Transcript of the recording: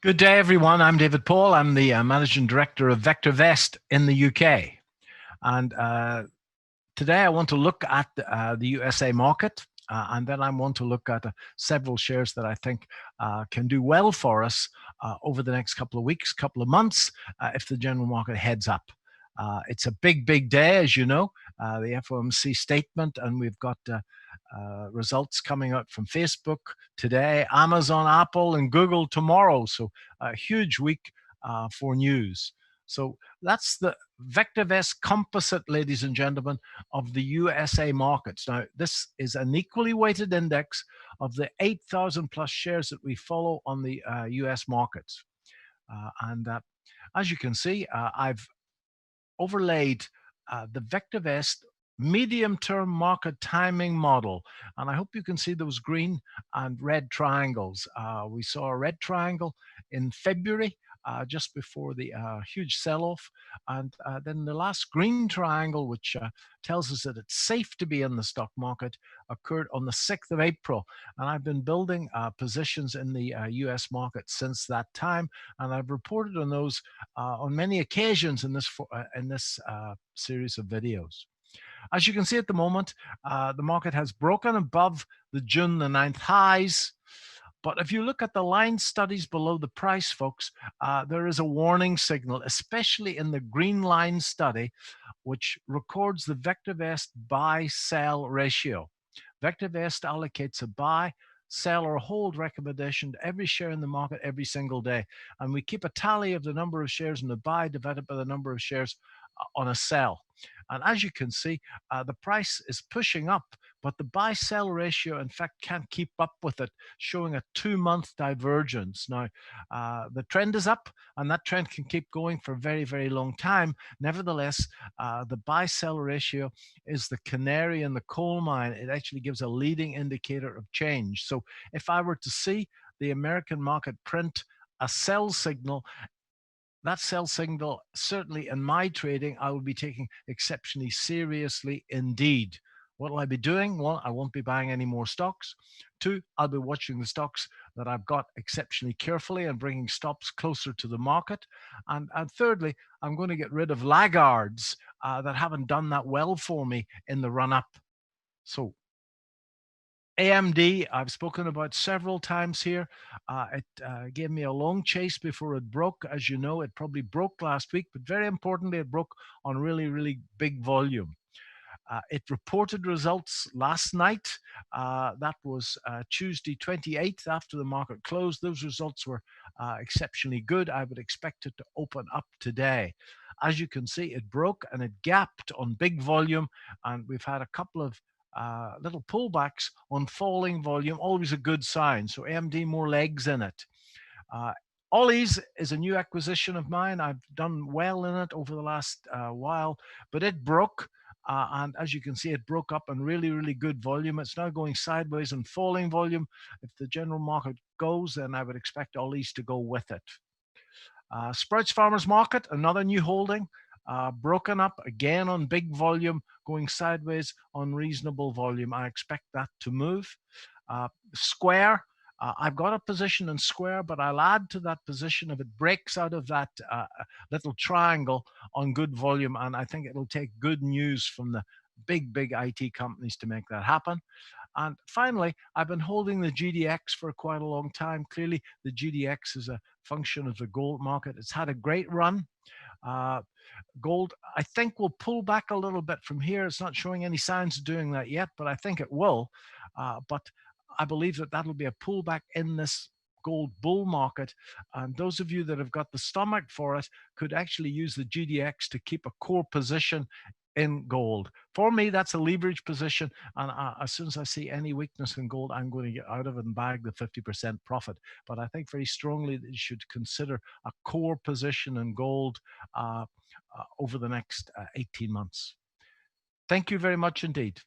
Good day, everyone. I'm David Paul. I'm the Managing Director of VectorVest in the UK. And today I want to look at the USA market, and then I want to look at several shares that I think can do well for us over the next couple of weeks, couple of months, if the general market heads up. It's a big day, as you know, the FOMC statement, and we've got results coming out from Facebook today, Amazon, Apple, and Google tomorrow. So a huge week for news. So that's the VectorVest composite, ladies and gentlemen, of the USA markets. Now, this is an equally weighted index of the 8,000 plus shares that we follow on the US markets. And as you can see, I've overlaid the VectorVest medium-term market timing model. And I hope you can see those green and red triangles. We saw a red triangle in February, just before the huge sell-off. And then the last green triangle, which tells us that it's safe to be in the stock market, occurred on the 6th of April. And I've been building positions in the US market since that time. And I've reported on those on many occasions in this series of videos. As you can see at the moment, the market has broken above the June the 9th highs. But if you look at the line studies below the price, folks, there is a warning signal, especially in the green line study, which records the VectorVest buy-sell ratio. VectorVest allocates a buy, sell, or hold recommendation to every share in the market every single day. And we keep a tally of the number of shares in the buy divided by the number of shares on a sell. And as you can see, the price is pushing up, but the buy-sell ratio, in fact, can't keep up with it, showing a 2-month divergence. Now, the trend is up, and that trend can keep going for a very long time. Nevertheless, the buy-sell ratio is the canary in the coal mine. It actually gives a leading indicator of change. So if I were to see the American market print a sell signal, that sell signal, certainly in my trading, I will be taking exceptionally seriously indeed. What will I be doing? Well, I won't be buying any more stocks. 2, I'll be watching the stocks that I've got exceptionally carefully and bringing stops closer to the market. And thirdly, I'm going to get rid of laggards that haven't done that well for me in the run-up. So AMD, I've spoken about several times here. It gave me a long chase before it broke. As you know, it probably broke last week, but very importantly, it broke on really big volume. It reported results last night. That was Tuesday 28th after the market closed. Those results were exceptionally good. I would expect it to open up today. As you can see, it broke and it gapped on big volume, and we've had a couple of little pullbacks on falling volume, always a good sign. So AMD, more legs in it. Ollies is a new acquisition of mine. I've done well in it over the last while, but it broke. And as you can see, it broke up on really good volume. It's now going sideways on falling volume. If the general market goes, then I would expect Ollies to go with it. Sprouts Farmers Market, another new holding. Broken up again on big volume, going sideways on reasonable volume. I expect that to move. Square, I've got a position in Square, but I'll add to that position if it breaks out of that little triangle on good volume, and I think it'll take good news from the big IT companies to make that happen. And finally, I've been holding the GDX for quite a long time. Clearly, the GDX is a function of the gold market. It's had a great run. Gold, I think, will pull back a little bit from here. It's not showing any signs of doing that yet, but I think it will. But I believe that that'll be a pullback in this gold bull market. And those of you that have got the stomach for it could actually use the GDX to keep a core position in gold. For me, that's a leverage position, and as soon as I see any weakness in gold, I'm going to get out of it and bag the 50% profit. But I think very strongly that you should consider a core position in gold over the next 18 months. Thank you very much indeed.